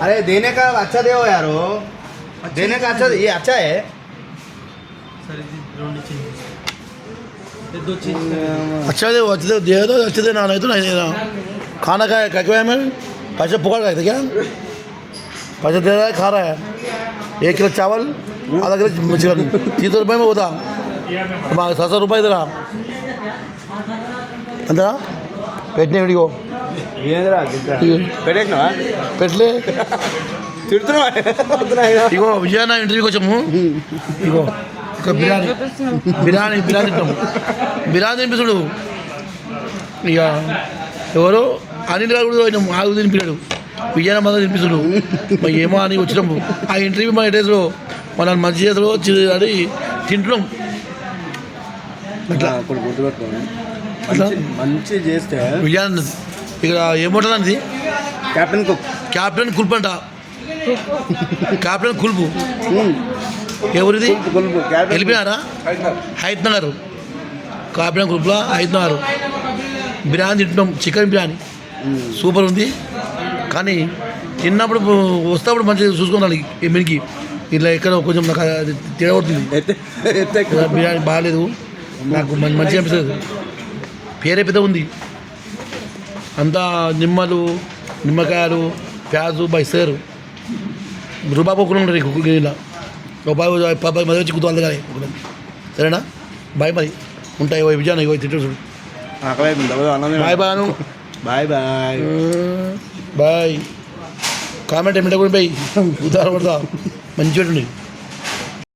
अरे देने का अच्छा दे यारो, देने का अच्छा, ये अच्छा है सर दो चीज अच्छा दे, अच्छे दे दो, अच्छे दे ना, नहीं तो नहीं देना। खाना का है, क्या है? मैं पैसे पुकार रहे थे क्या? पैसे दे रहा है, खा रहा है। 1 किलो चावल, आधा किलो चिकन, 300 रुपये में होता। 700 रुपये इधर अंदर పెట్టిన వీడియో పెట్టలే ఇగో విజయన ఇంటర్వ్యూకి వచ్చాము. ఇగో ఇక బిర్యానీ తింటాము. బిర్యానీ తినిపిస్తుడు. ఇక ఎవరు అనిల్ గారు కూడా పోయినాము, ఆగు తినిపించాడు. విజయన మొదలు తినిపిస్తుడు. మరి ఏమో అని వచ్చినాము. ఆ ఇంటర్వ్యూ మన డేస్లో మన మంచి చేతిలో వచ్చి అని తింటున్నాం. అట్లా మంచి చేస్తే విజయానంద్ ఇక్కడ ఏముంటుందండి? క్యాప్టెన్ కుల్పు అంట. క్యాప్టెన్ కుల్పు ఎవరిది? వెళ్ళిపోయారా? హైదనగర్ క్యాప్టెన్ కుల్పులో హైదనగర్ బిర్యానీ తింటున్నాం. చికెన్ బిర్యానీ సూపర్ ఉంది. కానీ తిన్నప్పుడు వస్తేప్పుడు మంచిగా చూసుకున్నాను. ఎమ్మినికి ఇట్లా ఎక్కడ కొంచెం నాకు తినబడుతుంది. బిర్యానీ బాగాలేదు, నాకు మంచిగా అనిపిస్తుంది. పేరే పెద్ద ఉంది. అంతా నిమ్మకాయలు, ప్యాజు బైసారు. రూపాయి కూడా ఉంటారు ఇలా. రూపాయి మధ్య వచ్చి కుతూహలు కానీ. సరేనా? బాయ్ మరి ఉంటాయి. విజయాన్ని ఇగో తింటాడు చూడు. బాయ్ బాను, బాయ్ బాయ్ బాయ్. కామెంట్ ఏమిటా కూడా పోయి ఉదాహరణ పడతా మంచిగా ఉంటుంది.